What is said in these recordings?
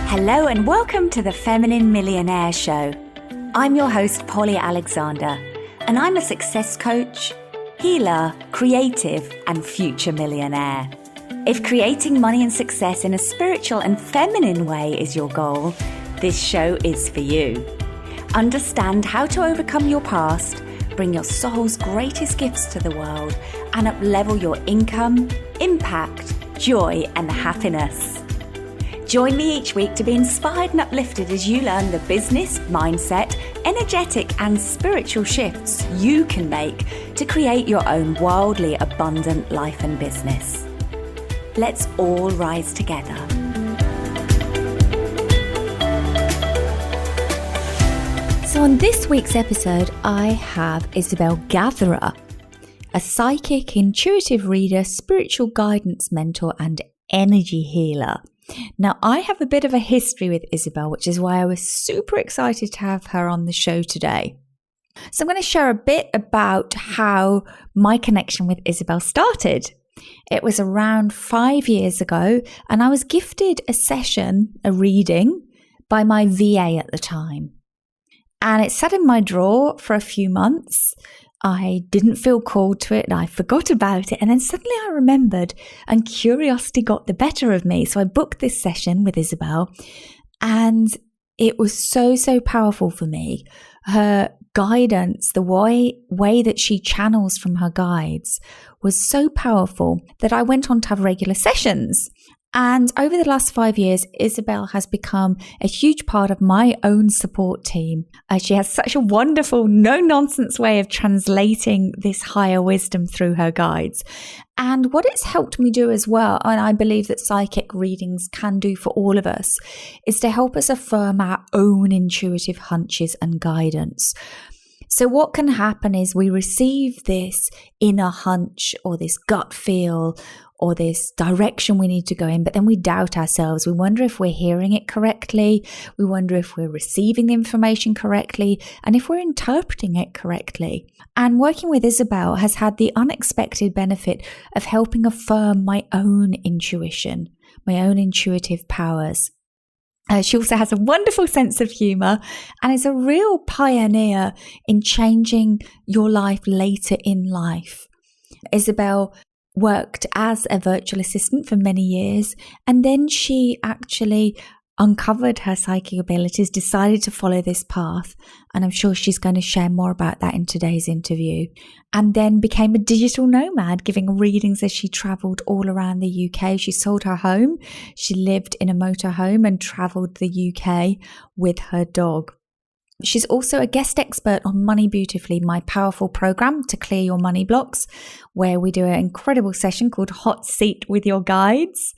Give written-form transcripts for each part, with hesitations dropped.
Hello and welcome to the Feminine Millionaire Show. I'm your host, Polly Alexander, and I'm a success coach, healer, creative, and future millionaire. If creating money and success in a spiritual and feminine way is your goal, this show is for you. Understand how to overcome your past, bring your soul's greatest gifts to the world, and up-level your income, impact, joy, and happiness. Join me each week to be inspired and uplifted as you learn the business, mindset, energetic, and spiritual shifts you can make to create your own wildly abundant life and business. Let's all rise together. So on this week's episode, I have Isobel Gatherer, a psychic, intuitive reader, spiritual guidance mentor, and energy healer. Now, I have a bit of a history with Isobel, which is why I was super excited to have her on the show today. So I'm going to share a bit about how my connection with Isobel started. It was around 5 years ago, and I was gifted a session, a reading, by my VA at the time. And it sat in my drawer for a few months. I didn't feel called to it and I forgot about it. And then suddenly I remembered and curiosity got the better of me. So I booked this session with Isobel and it was so powerful for me. Her guidance, the way that she channels from her guides was so powerful that I went on to have regular sessions. And over the last 5 years, Isobel has become a huge part of my own support team. She has such a wonderful, no-nonsense way of translating this higher wisdom through her guides. And what it's helped me do as well, and I believe that psychic readings can do for all of us, is to help us affirm our own intuitive hunches and guidance. So what can happen is we receive this inner hunch or this gut feel or this direction we need to go in, but then we doubt ourselves. We wonder if we're hearing it correctly. We wonder if we're receiving the information correctly and if we're interpreting it correctly. And working with Isobel has had the unexpected benefit of helping affirm my own intuition, my own intuitive powers. She also has a wonderful sense of humour and is a real pioneer in changing your life later in life. Isobel worked as a virtual assistant for many years, and then she actually uncovered her psychic abilities, decided to follow this path, and I'm sure she's going to share more about that in today's interview, and then became a digital nomad, giving readings as she travelled all around the UK. She sold her home, she lived in a motorhome and travelled the UK with her dog. She's also a guest expert on Money Beautifully, my powerful program to clear your money blocks, where we do an incredible session called Hot Seat with Your Guides.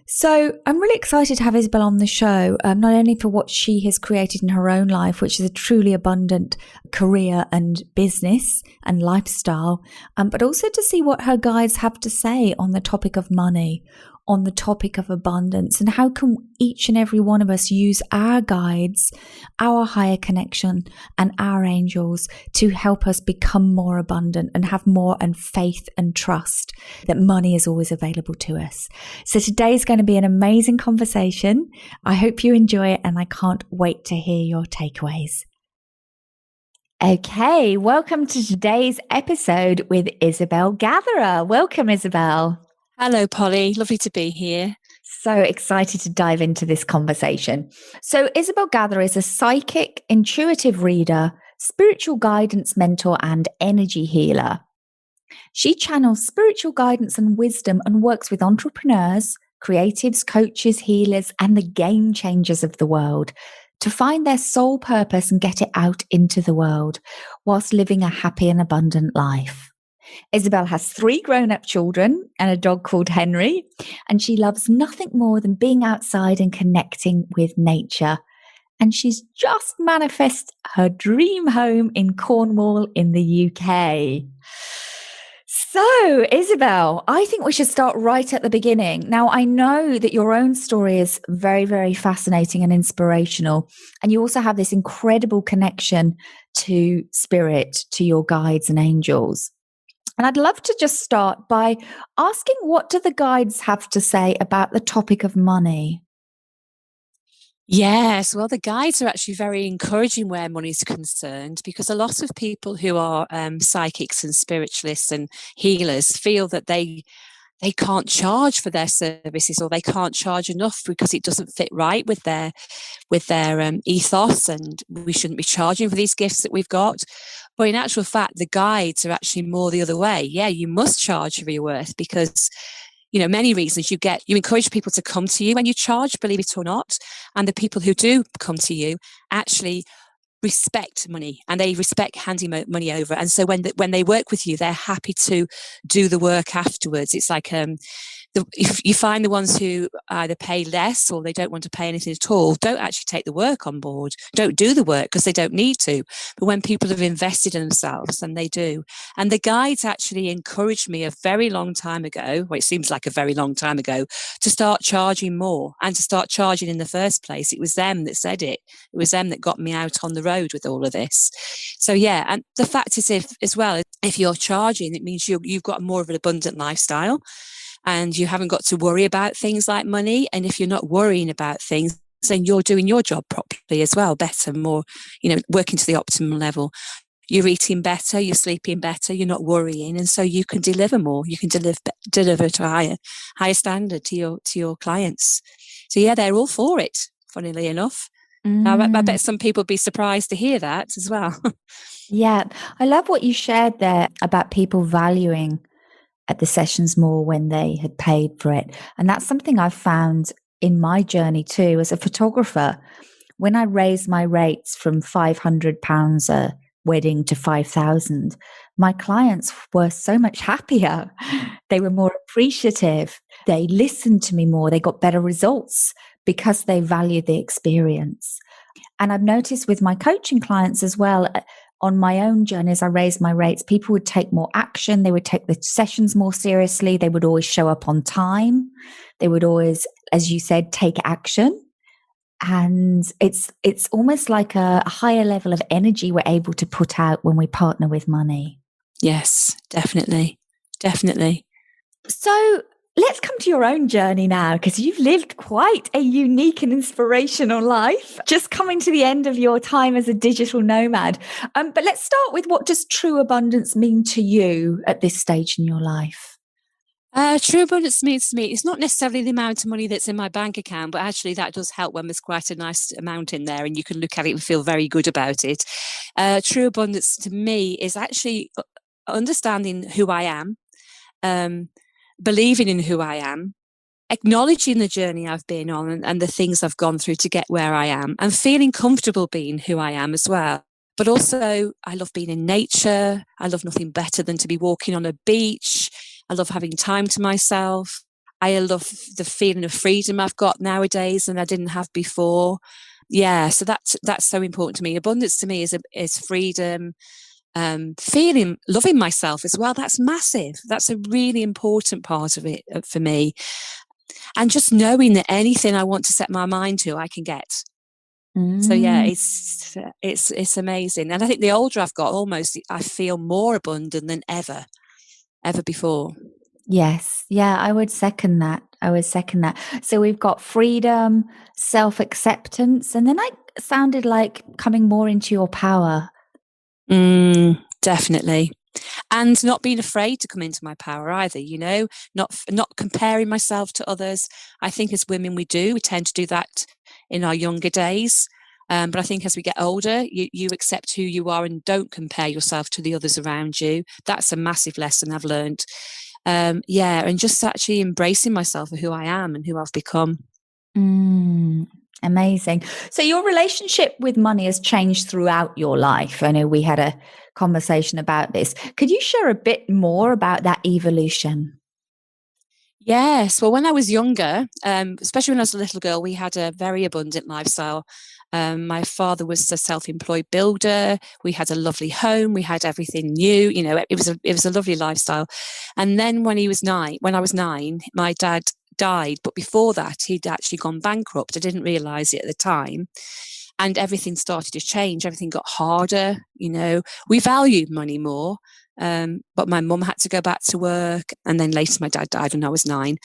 So I'm really excited to have Isobel on the show, not only for what she has created in her own life, which is a truly abundant career and business and lifestyle, but also to see what her guides have to say on the topic of money, on the topic of abundance, and how can each and every one of us use our guides, our higher connection, and our angels to help us become more abundant and have more and faith and trust that money is always available to us. So today's going to be an amazing conversation. I hope you enjoy it, and I can't wait to hear your takeaways. Okay, welcome to today's episode with Isobel Gatherer. Welcome, Isobel. Hello, Polly. Lovely to be here. So excited to dive into this conversation. So Isobel Gatherer is a psychic, intuitive reader, spiritual guidance mentor, and energy healer. She channels spiritual guidance and wisdom and works with entrepreneurs, creatives, coaches, healers, and the game changers of the world to find their soul purpose and get it out into the world whilst living a happy and abundant life. Isobel has 3 grown-up children and a dog called Henry, and she loves nothing more than being outside and connecting with nature. And she's just manifested her dream home in Cornwall in the UK. So, Isobel, I think we should start right at the beginning. Now, I know that your own story is very fascinating and inspirational, and you also have this incredible connection to spirit, to your guides and angels. And I'd love to just start by asking, what do the guides have to say about the topic of money? Yes, well, the guides are actually very encouraging where money is concerned because a lot of people who are psychics and spiritualists and healers feel that they can't charge for their services or they can't charge enough because it doesn't fit right with their ethos, and we shouldn't be charging for these gifts that we've got. But in actual fact, the guides are actually more the other way. Yeah, you must charge for your worth because many reasons. You encourage people to come to you when you charge, believe it or not, and the people who do come to you actually respect money and they respect handing money over. And so when they work with you, they're happy to do the work afterwards. It's like if you find the ones who either pay less or they don't want to pay anything at all, don't actually take the work on board, don't do the work because they don't need to. But when people have invested in themselves, then they do. And the guides actually encouraged me a very long time ago, well, it seems like a very long time ago, to start charging more and to start charging in the first place. It was them that said it. It was them that got me out on the road with all of this. So yeah, and the fact is, if you're charging, it means you've got more of an abundant lifestyle and you haven't got to worry about things like money. And if you're not worrying about things, then you're doing your job properly as well, better, more, working to the optimum level. You're eating better, you're sleeping better, you're not worrying, and so you can deliver more. You can deliver to a higher standard to your clients. So yeah, they're all for it. Funnily enough, I bet some people would be surprised to hear that as well. Yeah, I love what you shared there about people valuing at the sessions more when they had paid for it. And that's something I've found in my journey too as a photographer. When I raised my rates from £500 a wedding to 5,000, my clients were so much happier. They were more appreciative. They listened to me more. They got better results because they valued the experience. And I've noticed with my coaching clients as well, on my own journey, as I raised my rates, people would take more action. They would take the sessions more seriously. They would always show up on time. They would always, as you said, take action. And it's almost like a higher level of energy we're able to put out when we partner with money. Yes, definitely. Definitely. So let's come to your own journey now, because you've lived quite a unique and inspirational life, just coming to the end of your time as a digital nomad. But let's start with, what does true abundance mean to you at this stage in your life? True abundance means to me, it's not necessarily the amount of money that's in my bank account, but actually that does help when there's quite a nice amount in there and you can look at it and feel very good about it. True abundance to me is actually understanding who I am, believing in who I am, acknowledging the journey I've been on and the things I've gone through to get where I am, and feeling comfortable being who I am as well. But also, I love being in nature. I love nothing better than to be walking on a beach. I love having time to myself. I love the feeling of freedom I've got nowadays and I didn't have before. Yeah, so that's so important to me. Abundance to me is freedom, loving myself as well. That's massive. That's a really important part of it for me. And just knowing that anything I want to set my mind to, I can get. So yeah, it's amazing. And I think the older I've got, almost I feel more abundant than ever before. Yes. Yeah, I would second that. So we've got freedom, self-acceptance, and then I sounded like coming more into your power. Definitely. And not being afraid to come into my power either, not comparing myself to others. I think as women we tend to do that in our younger days. But I think as we get older, you accept who you are and don't compare yourself to the others around you. That's a massive lesson I've learned. And just actually embracing myself for who I am and who I've become. Amazing. So your relationship with money has changed throughout your life. I know we had a conversation about this. Could you share a bit more about that evolution? Yes. Well, when I was younger, especially when I was a little girl, we had a very abundant lifestyle. My father was a self-employed builder. We had a lovely home. We had everything new. It was a lovely lifestyle. And then when I was 9, my dad died. But before that, he'd actually gone bankrupt. I didn't realize it at the time. And everything started to change. Everything got harder. We valued money more. But my mum had to go back to work. And then later my dad died when I was 9.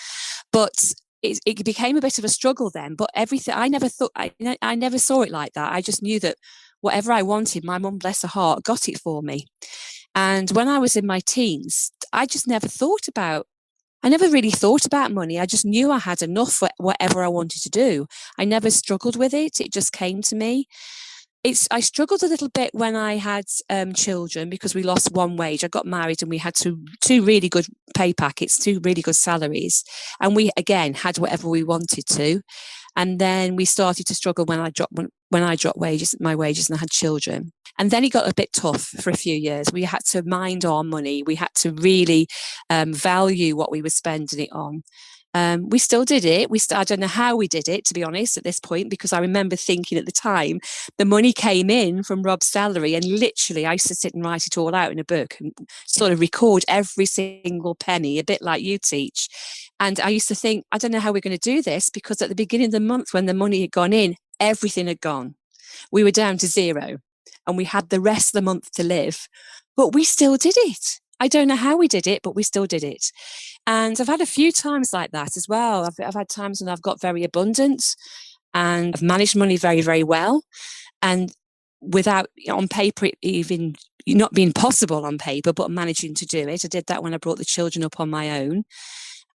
But it became a bit of a struggle then. But everything, I never saw it like that. I just knew that whatever I wanted, my mum, bless her heart, got it for me. And when I was in my teens, I never really thought about money. I just knew I had enough for whatever I wanted to do. I never struggled with it. It just came to me. I struggled a little bit when I had children because we lost one wage. I got married and we had two really good pay packets, two really good salaries, and we again had whatever we wanted to. And then we started to struggle when I dropped my wages, and I had children. And then it got a bit tough for a few years. We had to mind our money. We had to really value what we were spending it on. We still did it. I don't know how we did it, to be honest, at this point, because I remember thinking at the time, the money came in from Rob's salary, and literally I used to sit and write it all out in a book and sort of record every single penny, a bit like you teach. And I used to think, I don't know how we're going to do this, because at the beginning of the month, when the money had gone in, everything had gone. We were down to zero and we had the rest of the month to live, but we still did it. I don't know how we did it, but we still did it. And I've had a few times like that as well. I've had times when I've got very abundant and I've managed money very, very well. And without, on paper, it even not being possible on paper, but managing to do it. I did that when I brought the children up on my own.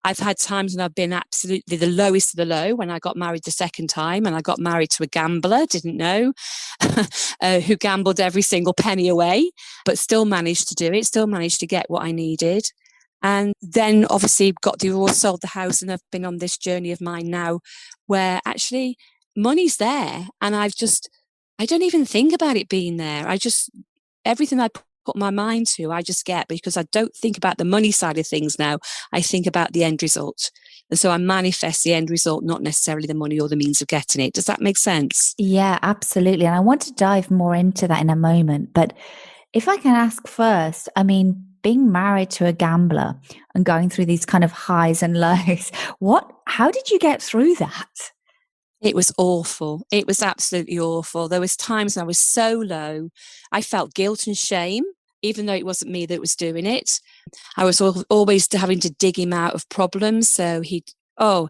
I've had times when I've been absolutely the lowest of the low, when I got married the second time, and I got married to a gambler, didn't know, who gambled every single penny away, but still managed to do it, still managed to get what I needed. And then obviously got divorced, sold the house, and I've been on this journey of mine now where actually money's there. And I don't even think about it being there. Everything I put my mind to, I just get, because I don't think about the money side of things now. I think about the end result. And so I manifest the end result, not necessarily the money or the means of getting it. Does that make sense? Yeah, absolutely. And I want to dive more into that in a moment. But if I can ask first, I mean, being married to a gambler and going through these kind of highs and lows, how did you get through that? It was awful. It was absolutely awful. There was times when I was so low, I felt guilt and shame, even though it wasn't me that was doing it. I was always having to dig him out of problems. So he got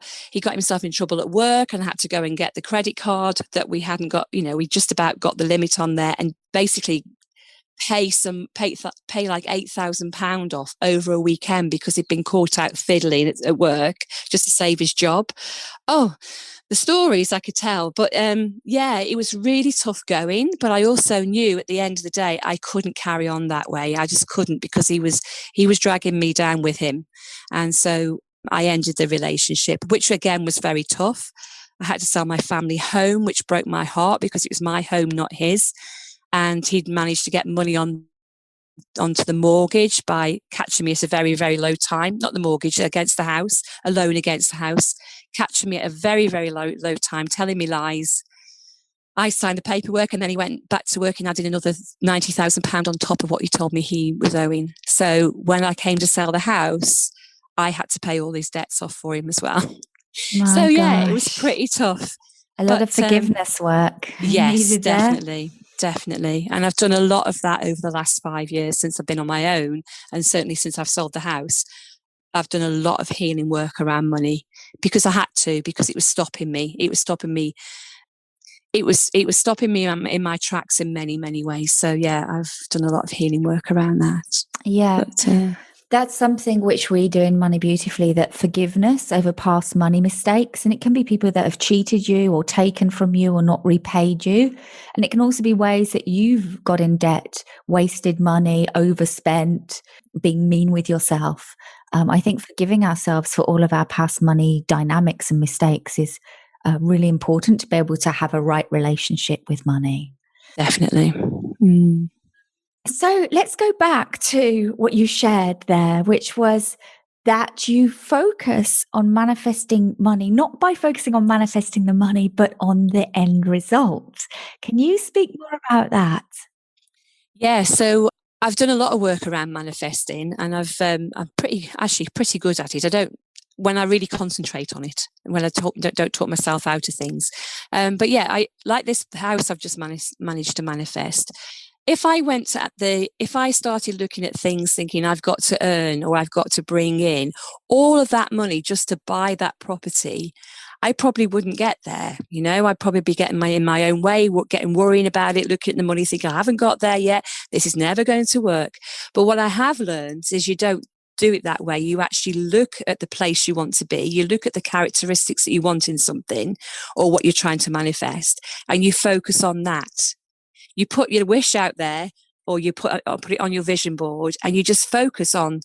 himself in trouble at work, and I had to go and get the credit card that we hadn't got. We just about got the limit on there, and basically pay like £8,000 off over a weekend because he'd been caught out fiddling at work just to save his job. Oh, the stories I could tell. But it was really tough going. But I also knew at the end of the day, I couldn't carry on that way. I just couldn't, because he was dragging me down with him. And so I ended the relationship, which again was very tough. I had to sell my family home, which broke my heart because it was my home, not his. And he'd managed to get money onto the mortgage by catching me at a very, very low time, not the mortgage, against the house, a loan against the house, catching me at a very, very low time, telling me lies. I signed the paperwork, and then he went back to work and added another £90,000 on top of what he told me he was owing. So when I came to sell the house, I had to pay all these debts off for him as well. My gosh. It was pretty tough. A lot of forgiveness work. Yes, definitely. Definitely. And I've done a lot of that over the last 5 years since I've been on my own, and certainly since I've sold the house. I've done a lot of healing work around money because I had to, because it was stopping me. It was stopping me. It was stopping me in my tracks in many, many ways. So yeah, I've done a lot of healing work around that. Yeah. But, that's something which we do in Money Beautifully, that forgiveness over past money mistakes. And it can be people that have cheated you or taken from you or not repaid you. And it can also be ways that you've got in debt, wasted money, overspent, being mean with yourself. I think forgiving ourselves for all of our past money dynamics and mistakes is really important to be able to have a right relationship with money. Definitely. Mm. So let's go back to what you shared there, which was that you focus on manifesting money, not by focusing on manifesting the money, but on the end result. Can you speak more about that? Yeah, so I've done a lot of work around manifesting, and I'm pretty good at it. When I really concentrate on it, when I don't talk myself out of things. But yeah, I like this house I've just managed to manifest. if I started looking at things thinking I've got to earn or I've got to bring in all of that money just to buy that property, I probably wouldn't get there. I'd probably be getting in my own way, getting worrying about it, looking at the money, thinking I haven't got there yet. This is never going to work. But what I have learned is you don't do it that way. You actually look at the place you want to be. You look at the characteristics that you want in something or what you're trying to manifest, and you focus on that. You put your wish out there, or you put it on your vision board, and you just focus on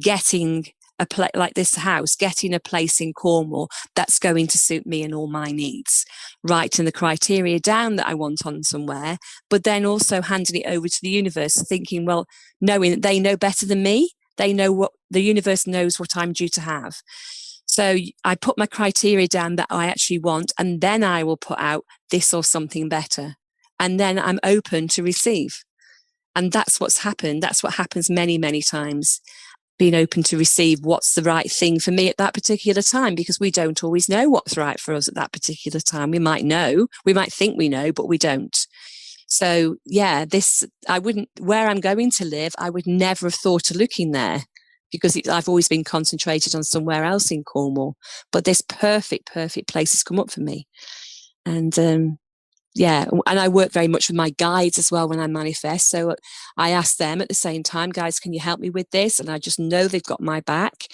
getting a place like this house, getting a place in Cornwall that's going to suit me and all my needs, writing the criteria down that I want on somewhere, but then also handing it over to the universe, thinking, well, knowing that they know better than me, they know what the universe knows what I'm due to have. So I put my criteria down that I actually want, and then I will put out this or something better. And then I'm open to receive. And that's what's happened. That's what happens many, many times. Being open to receive what's the right thing for me at that particular time, because we don't always know what's right for us at that particular time. We might think we know, but we don't. So yeah, where I'm going to live, I would never have thought of looking there, because I've always been concentrated on somewhere else in Cornwall. But this perfect place has come up for me. And yeah, and I work very much with my guides as well when I manifest. So I ask them at the same time, guys, can you help me with this? And I just know they've got my back.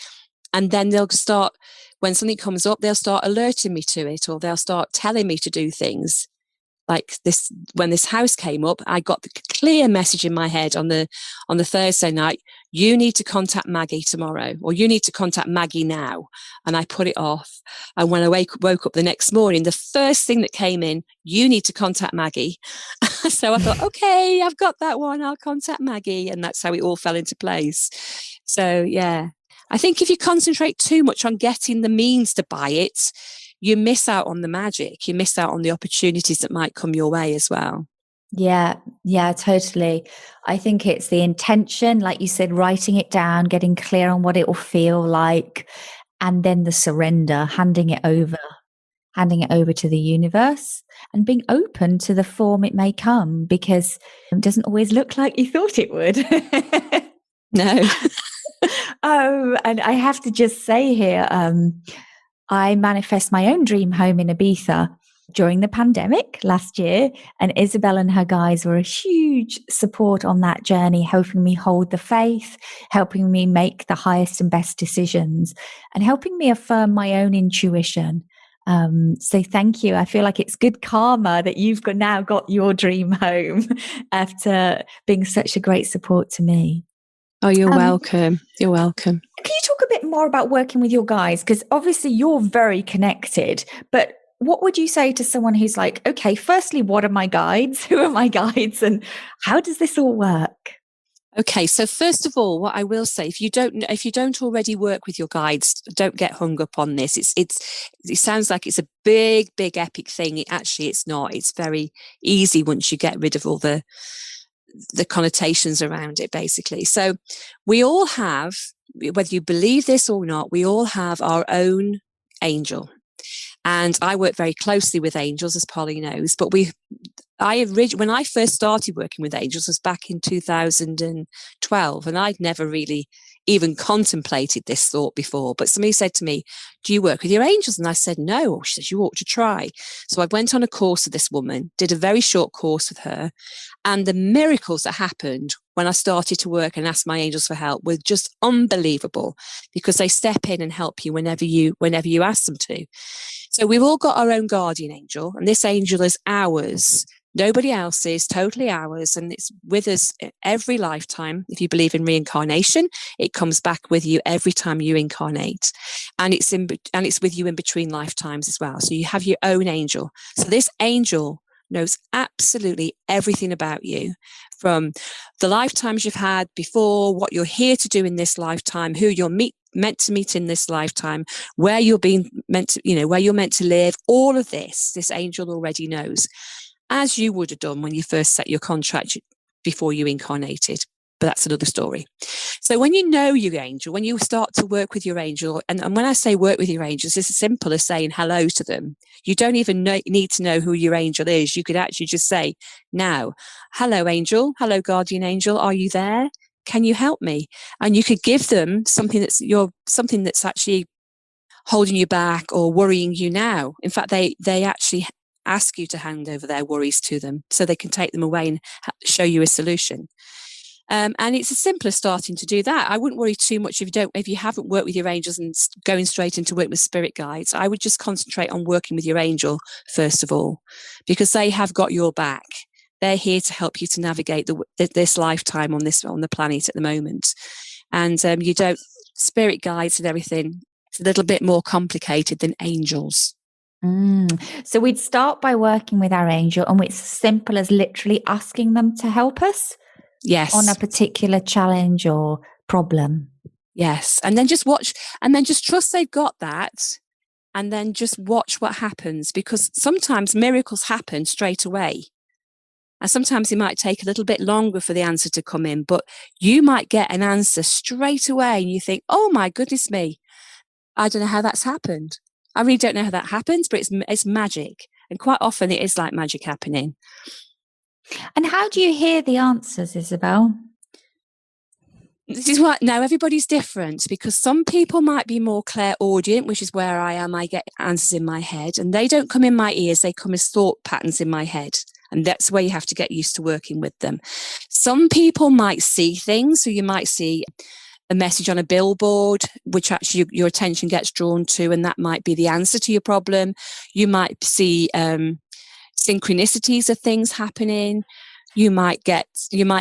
And then they'll start, when something comes up, they'll start alerting me to it, or they'll start telling me to do things. Like this, when this house came up, I got the clear message in my head on the Thursday night: you need to contact Maggie tomorrow, or you need to contact Maggie now. And I put it off. And when I woke up the next morning, the first thing that came in: you need to contact Maggie. So I thought, okay, I've got that one. I'll contact Maggie. And that's how it all fell into place. So yeah, I think if you concentrate too much on getting the means to buy it, you miss out on the magic. You miss out on the opportunities that might come your way as well. Yeah, totally. I think it's the intention, like you said, writing it down, getting clear on what it will feel like, and then the surrender, handing it over to the universe, and being open to the form it may come, because it doesn't always look like you thought it would. No. And I have to just say here, I manifest my own dream home in Ibiza during the pandemic last year, and Isobel and her guys were a huge support on that journey, helping me hold the faith, helping me make the highest and best decisions, and helping me affirm my own intuition. So thank you. I feel like it's good karma that you've now got your dream home after being such a great support to me. Oh, you're welcome. You're welcome. Can you talk a bit more about working with your guides? Because obviously you're very connected, but what would you say to someone who's like, okay, firstly, what are my guides? Who are my guides? And how does this all work? Okay, so first of all, what I will say, if you don't already work with your guides, don't get hung up on this. It sounds like it's a big epic thing. It's not. It's very easy once you get rid of all the connotations around it, basically. So we all have, whether you believe this or not, we all have our own angel. And I work very closely with angels, as Polly knows, but when I first started working with angels was back in 2012, and I'd never really even contemplated this thought before. But somebody said to me, do you work with your angels? And I said, no. She said, you ought to try. So I went on a course with this woman, did a very short course with her. And the miracles that happened when I started to work and asked my angels for help were just unbelievable, because they step in and help you whenever you ask them to. So we've all got our own guardian angel, and this angel is ours. Nobody else's, totally ours, and it's with us every lifetime. If you believe in reincarnation, it comes back with you every time you incarnate, and it's with you in between lifetimes as well. So you have your own angel. So this angel knows absolutely everything about you, from the lifetimes you've had before, what you're here to do in this lifetime, who you're meant to meet in this lifetime, where you're meant to live. All of this angel already knows, as you would have done when you first set your contract before you incarnated. but that's another story. So when you know your angel, when you start to work with your angel, and when I say work with your angels, it's as simple as saying hello to them. You don't even need to know who your angel is. You could actually just say, now, hello, angel. Hello, guardian angel. Are you there? Can you help me? And you could give them something that's actually holding you back or worrying you now. In fact, they actually ask you to hand over their worries to them so they can take them away and show you a solution. And it's as simple as starting to do that. I wouldn't worry too much if you haven't worked with your angels and going straight into work with spirit guides. I would just concentrate on working with your angel first of all, because they have got your back. They're here to help you to navigate this lifetime on the planet at the moment. And spirit guides and everything, it's a little bit more complicated than angels. So we'd start by working with our angel, and it's simple as literally asking them to help us. Yes. On a particular challenge or problem. Yes. And then just watch, and then just trust they've got that, and then just watch what happens, because sometimes miracles happen straight away. And sometimes it might take a little bit longer for the answer to come in, but you might get an answer straight away and you think, oh my goodness me, I don't know how that's happened. I really don't know how that happens, but it's magic. And quite often it is like magic happening. And how do you hear the answers, Isobel? This is what, now everybody's different, because some people might be more clairaudient, which is where I am. I get answers in my head, and they don't come in my ears. They come as thought patterns in my head. And that's where you have to get used to working with them. Some people might see things. So you might see a message on a billboard, which actually your attention gets drawn to, and that might be the answer to your problem. You might see synchronicities of things happening. You might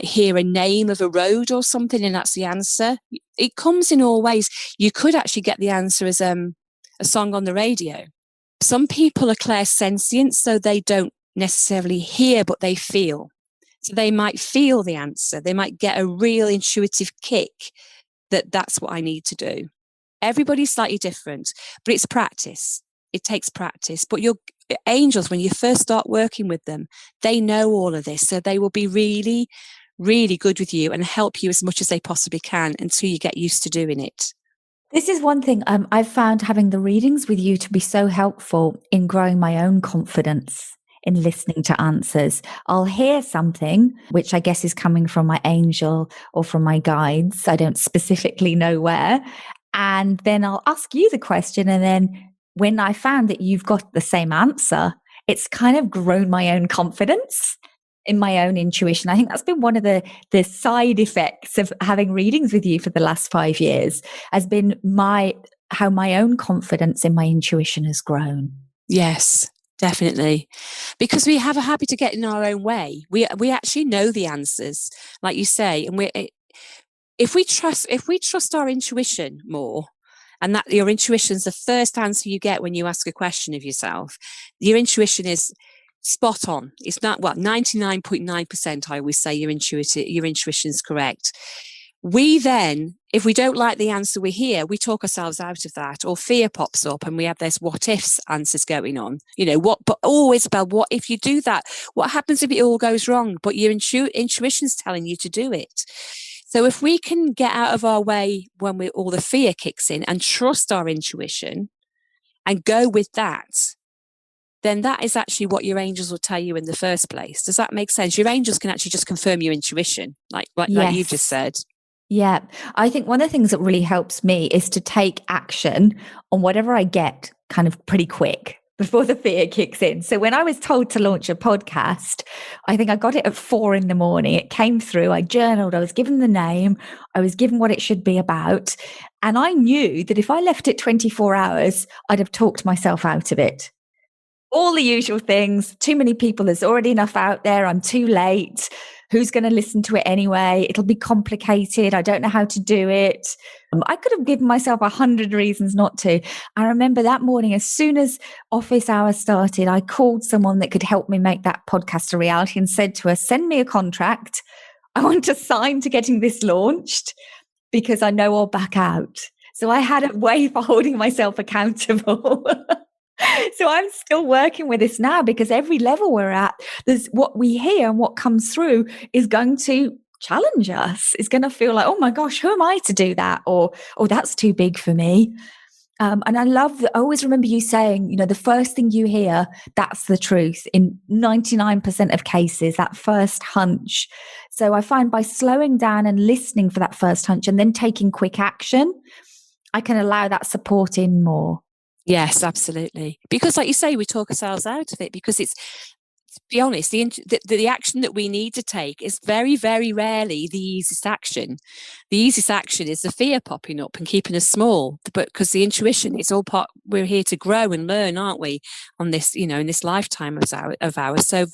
hear a name of a road or something, and that's the answer. It comes in all ways. You could actually get the answer as a song on the radio. Some people are clairsentient, so they don't necessarily hear, but they feel. So they might feel the answer. They might get a real intuitive kick that's what I need to do. Everybody's slightly different, but it's practice. It takes practice. But your angels, when you first start working with them, they know all of this. So they will be really, really good with you and help you as much as they possibly can until you get used to doing it. This is one thing I've found having the readings with you to be so helpful in growing my own confidence in listening to answers. I'll hear something, which I guess is coming from my angel or from my guides. I don't specifically know where. And then I'll ask you the question. And then when I found that you've got the same answer, it's kind of grown my own confidence in my own intuition. I think that's been one of the side effects of having readings with you for the last 5 years, has been how my own confidence in my intuition has grown. Yes, definitely. Because we have a habit of getting in our own way. We actually know the answers, like you say, and if we trust our intuition more, and that your intuition's the first answer you get when you ask a question of yourself, your intuition is spot on. It's not 99.9%. I always say your intuition's correct. We then, if we don't like the answer we hear, we talk ourselves out of that, or fear pops up and we have this what ifs answers going on. But always about what if you do that? What happens if it all goes wrong? But your intuition's telling you to do it. So if we can get out of our way when all the fear kicks in and trust our intuition and go with that, then that is actually what your angels will tell you in the first place. Does that make sense? Your angels can actually just confirm your intuition, like you just said. Yeah. I think one of the things that really helps me is to take action on whatever I get kind of pretty quick before the fear kicks in. So when I was told to launch a podcast, I think I got it at 4 a.m. It came through, I journaled, I was given the name, I was given what it should be about. And I knew that if I left it 24 hours, I'd have talked myself out of it. All the usual things, too many people, there's already enough out there, I'm too late. Who's going to listen to it anyway? It'll be complicated. I don't know how to do it. I could have given myself 100 reasons not to. I remember that morning, as soon as office hours started, I called someone that could help me make that podcast a reality and said to her, send me a contract. I want to sign to getting this launched because I know I'll back out. So I had a way for holding myself accountable. So I'm still working with this now, because every level we're at, there's what we hear and what comes through is going to challenge us. It's going to feel like, oh my gosh, who am I to do that? Or, oh, that's too big for me. And I love that. I always remember you saying, the first thing you hear, that's the truth. In 99% of cases, that first hunch. So I find by slowing down and listening for that first hunch and then taking quick action, I can allow that support in more. Yes, absolutely. Because like you say, we talk ourselves out of it because it's, to be honest, the action that we need to take is very, very rarely the easiest action. The easiest action is the fear popping up and keeping us small. But because the intuition, it's all part. We're here to grow and learn, aren't we? On this, in this lifetime of ours. So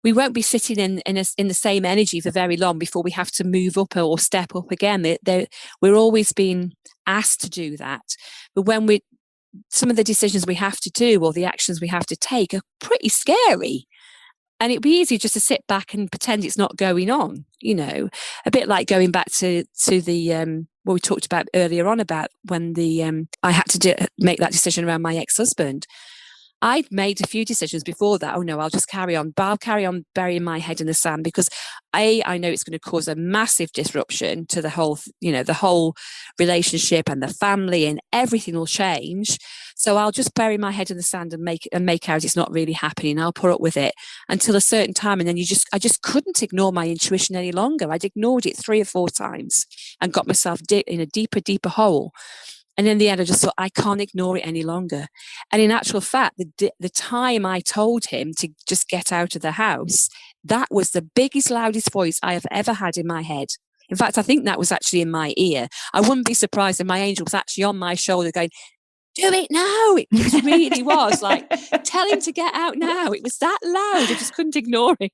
we won't be sitting in the same energy for very long before we have to move up or step up again. We're always being asked to do that, but when some of the decisions we have to do or the actions we have to take are pretty scary. And it'd be easy just to sit back and pretend it's not going on, a bit like going back to the what we talked about earlier on about when I had to make that decision around my ex-husband. I'd made a few decisions before that. Oh no, I'll just carry on. But I'll carry on burying my head in the sand because I know it's going to cause a massive disruption to the whole relationship and the family, and everything will change. So I'll just bury my head in the sand and make out it's not really happening. I'll put up with it until a certain time. And then I just couldn't ignore my intuition any longer. I'd ignored it 3 or 4 times and got myself in a deeper hole. And in the end, I just thought, I can't ignore it any longer. And in actual fact, the time I told him to just get out of the house, that was the biggest, loudest voice I have ever had in my head. In fact, I think that was actually in my ear. I wouldn't be surprised if my angel was actually on my shoulder going, do it now. It really was like, tell him to get out now. It was that loud. I just couldn't ignore it.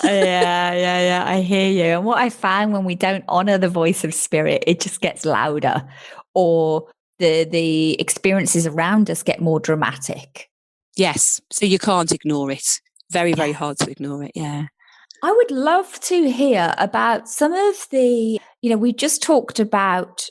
Yeah. I hear you. And what I found when we don't honor the voice of spirit, it just gets louder, or the experiences around us get more dramatic. Yes. So you can't ignore it. Very, very hard to ignore it. Yeah. I would love to hear about some of the, we just talked about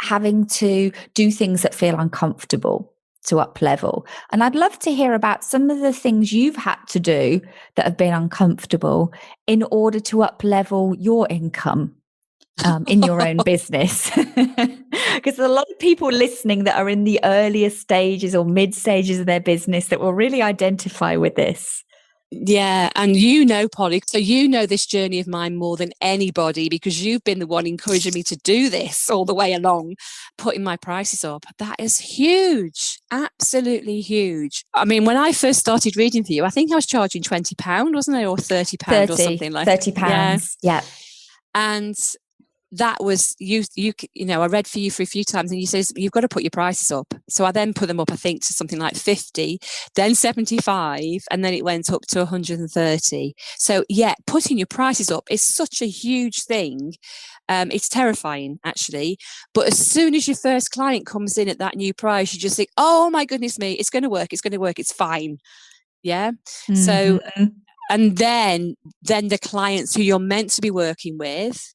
having to do things that feel uncomfortable to up level. And I'd love to hear about some of the things you've had to do that have been uncomfortable in order to up level your income in your own business. Because there's a lot of people listening that are in the earlier stages or mid stages of their business that will really identify with this. Yeah. And Polly, so this journey of mine more than anybody, because you've been the one encouraging me to do this all the way along, putting my prices up. That is huge. Absolutely huge. I mean, when I first started reading for you, I think I was charging £20, wasn't I? Or £30 or something like that. £30. Yeah. And that was I read for you for a few times and you says you've got to put your prices up. So I then put them up, I think, to something like 50, then 75, and then it went up to 130. So yeah, putting your prices up is such a huge thing. It's terrifying, actually. But as soon as your first client comes in at that new price, you just think, oh my goodness me, it's going to work. It's fine. Yeah. Mm-hmm. So, and then the clients who you're meant to be working with,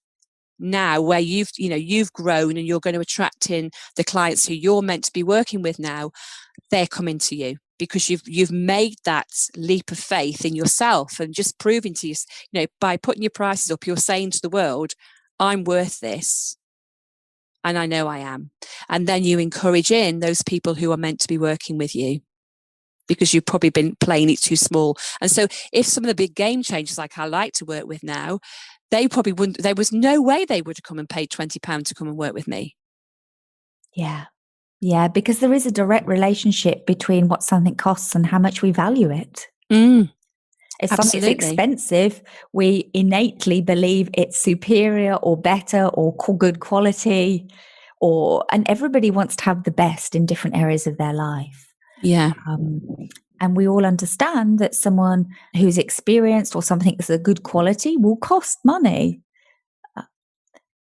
now where you've grown and you're going to attract in the clients who you're meant to be working with now, they're coming to you because you've made that leap of faith in yourself and just proving to you, by putting your prices up, you're saying to the world, I'm worth this. And I know I am. And then you encourage in those people who are meant to be working with you because you've probably been playing it too small. And so if some of the big game changers like I like to work with now, they probably wouldn't, there was no way they would have come and paid £20 to come and work with me. Yeah. Yeah, because there is a direct relationship between what something costs and how much we value it. If something's expensive, we innately believe it's superior or better or good quality, and everybody wants to have the best in different areas of their life. Yeah. And we all understand that someone who's experienced or something that's a good quality will cost money.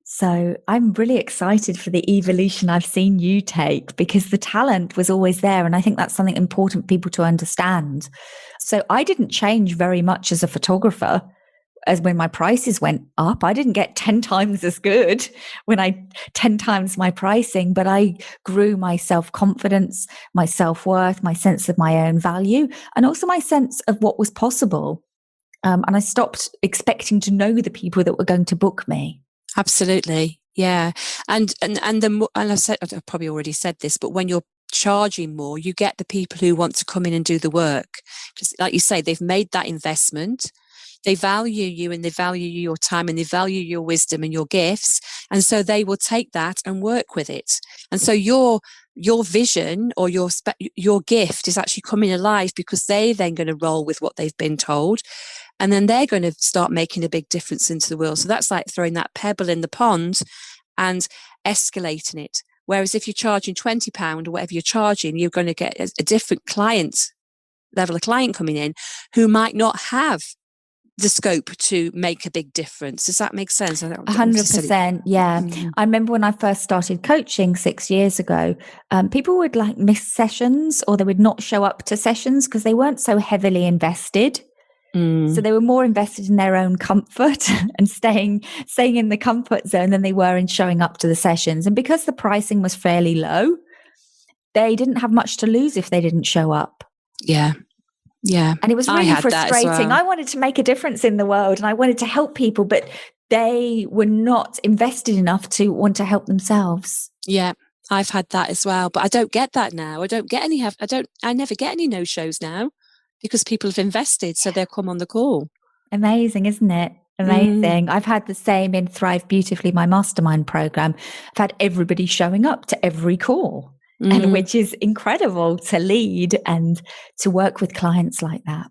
So I'm really excited for the evolution I've seen you take because the talent was always there. And I think that's something important for people to understand. So I didn't change very much as a photographer. As when my prices went up, I didn't get 10 times as good 10 times my pricing, but I grew my self-confidence, my self-worth, my sense of my own value, and also my sense of what was possible. And I stopped expecting to know the people that were going to book me. Absolutely. Yeah. And I've probably already said this, but when you're charging more, you get the people who want to come in and do the work. Because like you say, they've made that investment. They value you and they value your time and they value your wisdom and your gifts. And so they will take that and work with it. And so your vision or your gift is actually coming alive because they're then going to roll with what they've been told. And then they're going to start making a big difference into the world. So that's like throwing that pebble in the pond and escalating it. Whereas if you're charging £20 or whatever you're charging, you're going to get a different level of client coming in who might not have the scope to make a big difference. Does that make sense? 100%. Yeah. I remember when I first started coaching 6 years ago, people would like miss sessions or they would not show up to sessions because they weren't so heavily invested. So they were more invested in their own comfort and staying in the comfort zone than they were in showing up to the sessions. And because the pricing was fairly low, they didn't have much to lose if they didn't show up. Yeah. Yeah. And it was really frustrating. I wanted to make a difference in the world and I wanted to help people, but they were not invested enough to want to help themselves. Yeah. I've had that as well, but I don't get that now. I never get any no-shows now because people have invested, so they'll come on the call. Amazing, isn't it? Amazing. I've had the same in Thrive Beautifully, my mastermind program. I've had everybody showing up to every call. And which is incredible to lead and to work with clients like that.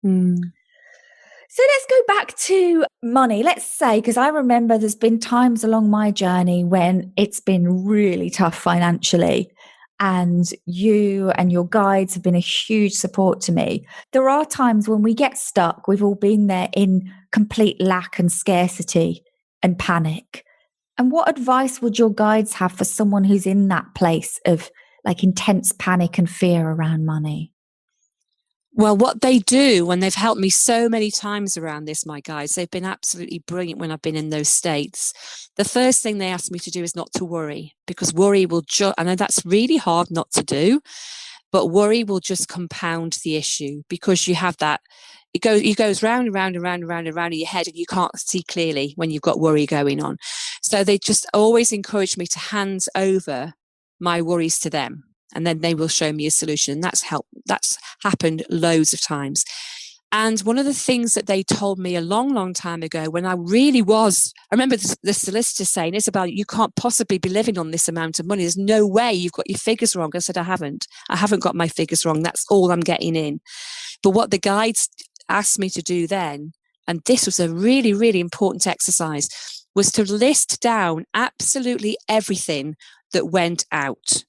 So let's go back to money. Let's say, because I remember there's been times along my journey when it's been really tough financially, and you and your guides have been a huge support to me. There are times when we get stuck. We've all been there in complete lack and scarcity and panic. And what advice would your guides have for someone who's in that place of like intense panic and fear around money? Well, what they do when they've helped me so many times around this, my guides, they've been absolutely brilliant when I've been in those states. The first thing they ask me to do is not to worry, because worry will I know that's really hard not to do, but worry will just compound the issue because you have that. It goes round and round and round and round and round in your head and you can't see clearly when you've got worry going on. So they just always encourage me to hand over my worries to them and then they will show me a solution. And that's happened loads of times. And one of the things that they told me a long, long time ago when I remember the solicitor saying, Isobel, you can't possibly be living on this amount of money. There's no way, you've got your figures wrong. I said, I haven't got my figures wrong. That's all I'm getting in. But what the guides asked me to do then, and this was a really, really important exercise, was to list down absolutely everything that went out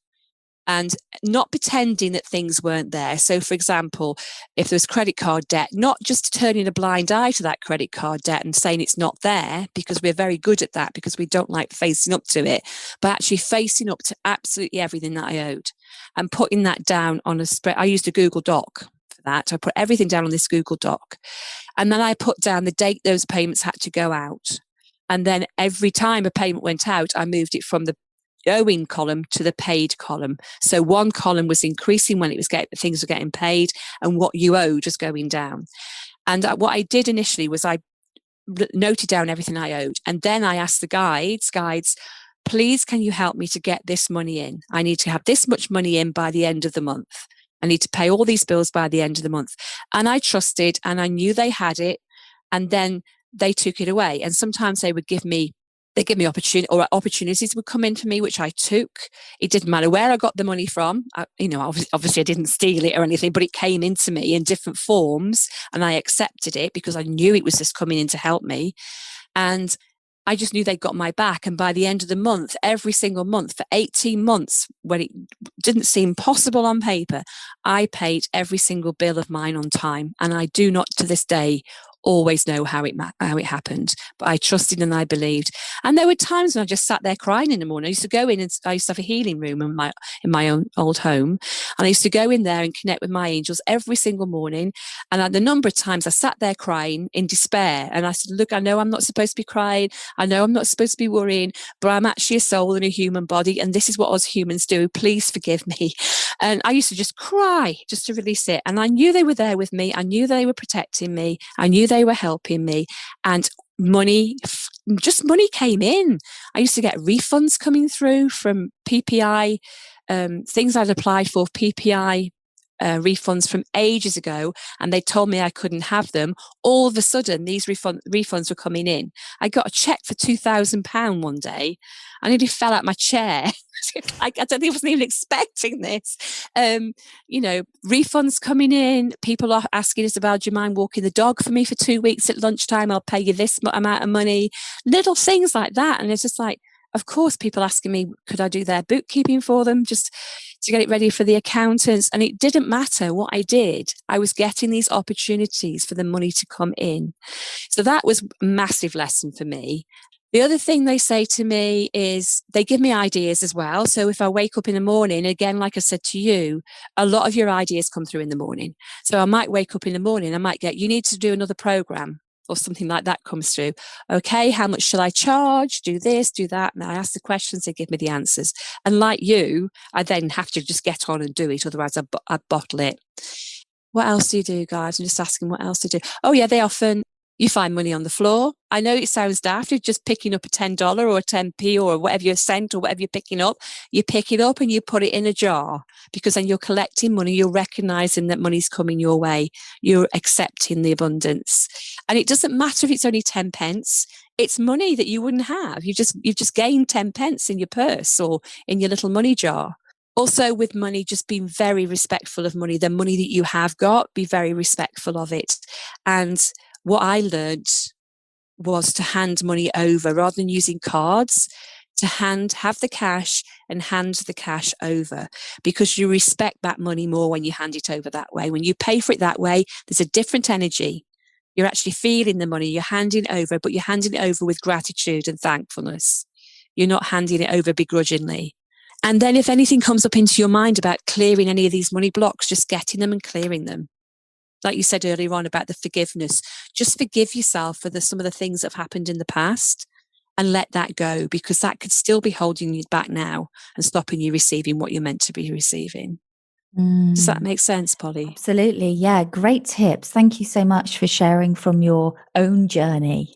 and not pretending that things weren't there. So, for example, if there was credit card debt, not just turning a blind eye to that credit card debt and saying it's not there, because we're very good at that because we don't like facing up to it, but actually facing up to absolutely everything that I owed and putting that down on a spread. I used a Google Doc. That I put everything down on this Google Doc, and then I put down the date those payments had to go out, and then every time a payment went out I moved it from the owing column to the paid column. So one column was increasing when things were getting paid, and what you owed was going down. And what I did initially was I noted down everything I owed, and then I asked the guides, please can you help me to get this money in? I need to have this much money in by the end of the month. I need to pay all these bills by the end of the month. And I trusted and I knew they had it. And then they took it away. And sometimes they give me opportunities would come in for me, which I took. It didn't matter where I got the money from. Obviously I didn't steal it or anything, but it came into me in different forms and I accepted it because I knew it was just coming in to help me. And I just knew they got my back. And by the end of the month, every single month for 18 months, when it didn't seem possible on paper, I paid every single bill of mine on time. And I do not to this day always know how it happened, but I trusted and I believed. And there were times when I just sat there crying in the morning. I used to go in and I used to have a healing room in my own old home, and I used to go in there and connect with my angels every single morning. And the number of times I sat there crying in despair, and I said, look, I know I'm not supposed to be crying, I know I'm not supposed to be worrying, but I'm actually a soul in a human body, and this is what us humans do. Please forgive me. And I used to just cry just to release it. And I knew they were there with me. I knew they were protecting me. I knew they they were helping me, and money came in. I used to get refunds coming through from PPI, things I'd applied for PPI refunds from ages ago, and they told me I couldn't have them. All of a sudden, these refunds were coming in. I got a check for £2,000 one day. I nearly fell out my chair. I don't think I wasn't even expecting this. Refunds coming in. People are asking us about, do you mind walking the dog for me for 2 weeks at lunchtime? I'll pay you this amount of money. Little things like that. And it's just like, of course, people asking me, could I do their bookkeeping for them just to get it ready for the accountants? And it didn't matter what I did. I was getting these opportunities for the money to come in. So that was a massive lesson for me. The other thing they say to me is they give me ideas as well. So if I wake up in the morning, again, like I said to you, a lot of your ideas come through in the morning. So I might wake up in the morning, I might get, you need to do another program, or something like that comes through. Okay, how much shall I charge? Do this, do that. And I ask the questions, they give me the answers. And like you, I then have to just get on and do it. Otherwise, I bottle it. What else do you do, guys? I'm just asking what else do you do. Oh, yeah, they often, you find money on the floor. I know it sounds daft, you're just picking up a $10 or a 10p or whatever you're cent or whatever you're picking up. You pick it up and you put it in a jar, because then you're collecting money. You're recognizing that money's coming your way. You're accepting the abundance. And it doesn't matter if it's only 10 pence. It's money that you wouldn't have. You've just gained 10 pence in your purse or in your little money jar. Also with money, just being very respectful of money. The money that you have got, be very respectful of it. And what I learned was to hand money over rather than using cards, to have the cash and hand the cash over, because you respect that money more when you hand it over that way. When you pay for it that way, there's a different energy. You're actually feeling the money, you're handing it over, but you're handing it over with gratitude and thankfulness. You're not handing it over begrudgingly. And then if anything comes up into your mind about clearing any of these money blocks, just getting them and clearing them. Like you said earlier on about the forgiveness, just forgive yourself for some of the things that have happened in the past and let that go, because that could still be holding you back now and stopping you receiving what you're meant to be receiving. Does that make sense, Polly? Absolutely. Yeah. Great tips. Thank you so much for sharing from your own journey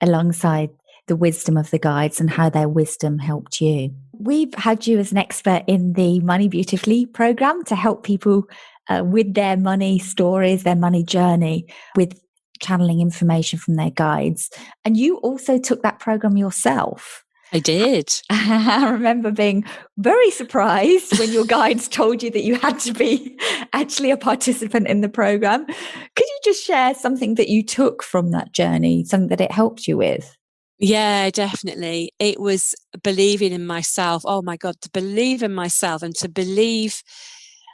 alongside the wisdom of the guides and how their wisdom helped you. We've had you as an expert in the Money Beautifully program to help people with their money stories, their money journey, with channeling information from their guides. And you also took that program yourself. I did. I remember being very surprised when your guides told you that you had to be actually a participant in the program. Could you just share something that you took from that journey, something that it helped you with? Yeah, definitely. It was believing in myself. Oh my God, to believe in myself and to believe.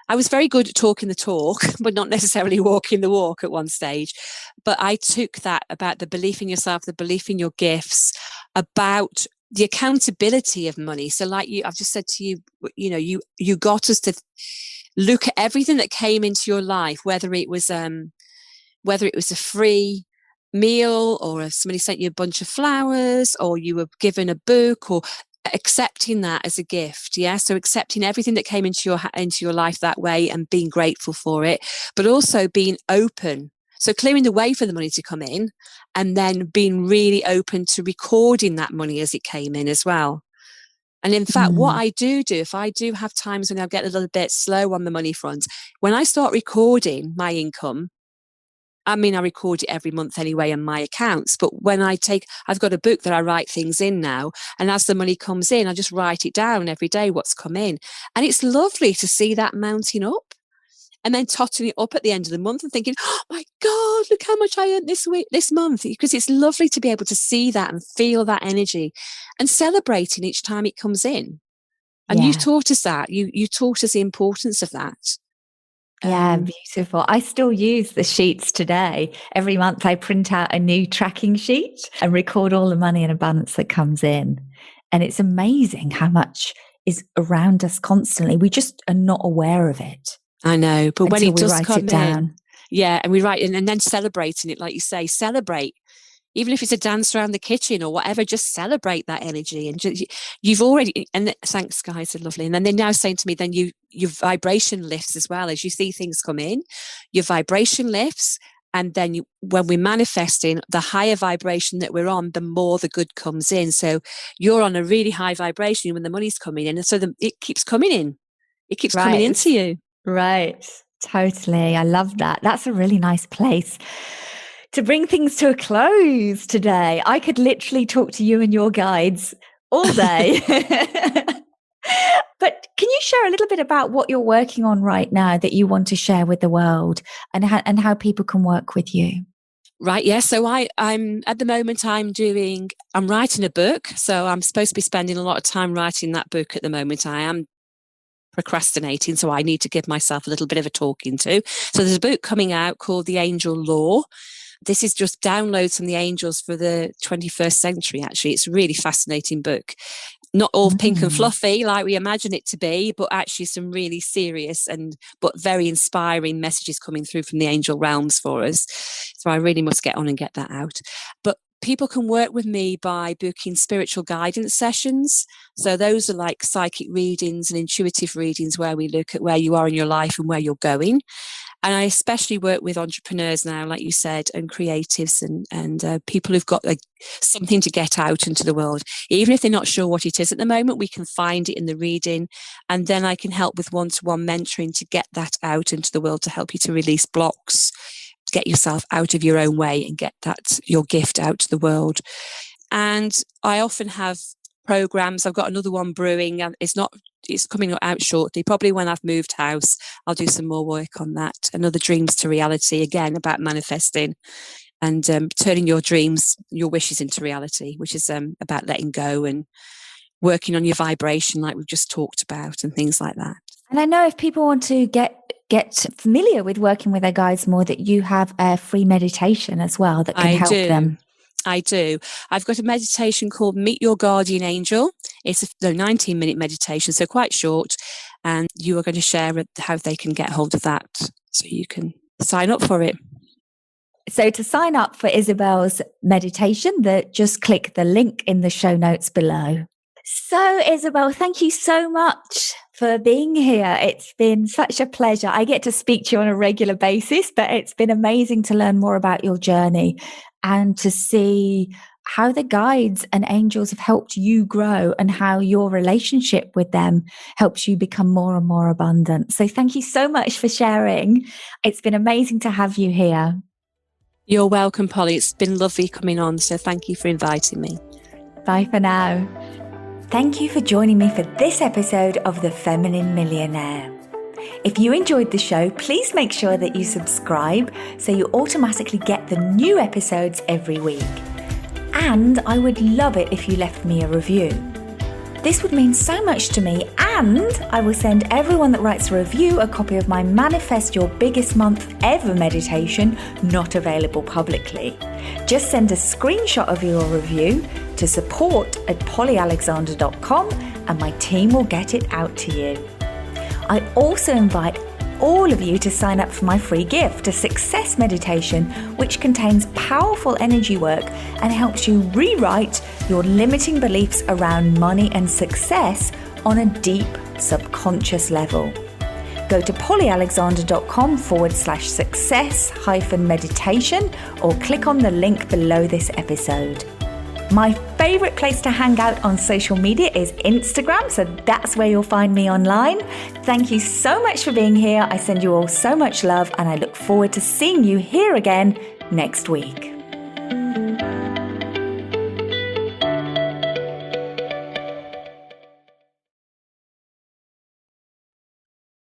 I was very good at talking the talk, but not necessarily walking the walk at one stage. But I took that about the belief in yourself, the belief in your gifts, about the accountability of money. So like I've just said to you, you got us to look at everything that came into your life, whether it was a free meal, or if somebody sent you a bunch of flowers, or you were given a book, or accepting that as a gift. Yeah. So accepting everything that came into your life that way and being grateful for it, but also being open. So clearing the way for the money to come in, and then being really open to recording that money as it came in as well. And in fact, what I do, if I do have times when I get a little bit slow on the money front, when I start recording my income, I record it every month anyway in my accounts, but when I've got a book that I write things in now, and as the money comes in, I just write it down every day, what's come in. And it's lovely to see that mounting up, and then totting it up at the end of the month and thinking, oh my God, look how much I earned this month. Because it's lovely to be able to see that and feel that energy and celebrating each time it comes in. And you taught us that. You taught us the importance of that. Yeah, beautiful. I still use the sheets today. Every month I print out a new tracking sheet and record all the money in abundance that comes in. And it's amazing how much is around us constantly. We just are not aware of it. I know, but when it does come in, and we write it, and then celebrating it, like you say, celebrate. Even if it's a dance around the kitchen or whatever, just celebrate that energy. And you've already, and thanks, guys, are lovely. And then they're now saying to me, then your vibration lifts as well. As you see things come in, your vibration lifts, And then when we're manifesting, the higher vibration that we're on, the more the good comes in. So you're on a really high vibration when the money's coming in. And so it keeps coming in. It keeps coming into you. Right. Totally. I love that. That's a really nice place to bring things to a close today. I could literally talk to you and your guides all day. But can you share a little bit about what you're working on right now that you want to share with the world, and how people can work with you? Right. Yeah. So I'm at the moment I'm writing a book. So I'm supposed to be spending a lot of time writing that book at the moment. I am procrastinating, so I need to give myself a little bit of a talking to. So there's a book coming out called The Angel Law. This is just downloads from the angels for the 21st century. Actually, it's a really fascinating book. Not all pink and fluffy like we imagine it to be, but actually some really serious but very inspiring messages coming through from the angel realms for us. So I really must get on and get that out. But people can work with me by booking spiritual guidance sessions. So those are like psychic readings and intuitive readings where we look at where you are in your life and where you're going. And I especially work with entrepreneurs now, like you said, and creatives and people who've got something to get out into the world. Even if they're not sure what it is at the moment, we can find it in the reading. And then I can help with one-to-one mentoring to get that out into the world, to help you to release blocks, get yourself out of your own way and get your gift out to the world. And I often have programs. I've got another one brewing, and it's coming out shortly. Probably when I've moved house, I'll do some more work on that. Another Dreams to Reality, again about manifesting and turning your dreams, your wishes into reality, which is about letting go and working on your vibration, like we've just talked about, and things like that. And I know if people want to get familiar with working with their guides more, that you have a free meditation as well that can help them. I do. I've got a meditation called Meet Your Guardian Angel. It's a 19-minute meditation, so quite short. And you are going to share how they can get hold of that, so you can sign up for it. So to sign up for Isobel's meditation, just click the link in the show notes below. So Isobel, thank you so much for being here. It's been such a pleasure. I get to speak to you on a regular basis, but it's been amazing to learn more about your journey and to see how the guides and angels have helped you grow and how your relationship with them helps you become more and more abundant. So thank you so much for sharing. It's been amazing to have you here. You're welcome, Polly. It's been lovely coming on. So thank you for inviting me. Bye for now. Thank you for joining me for this episode of The Feminine Millionaire. If you enjoyed the show, please make sure that you subscribe so you automatically get the new episodes every week. And I would love it if you left me a review. This would mean so much to me, and I will send everyone that writes a review a copy of my Manifest Your Biggest Month Ever meditation, not available publicly. Just send a screenshot of your review to support@pollyalexander.com and my team will get it out to you. I also invite all of you to sign up for my free gift, a success meditation, which contains powerful energy work and helps you rewrite your limiting beliefs around money and success on a deep subconscious level. Go to pollyalexander.com/success-meditation or click on the link below this episode. My favorite place to hang out on social media is Instagram, so that's where you'll find me online. Thank you so much for being here. I send you all so much love, and I look forward to seeing you here again next week.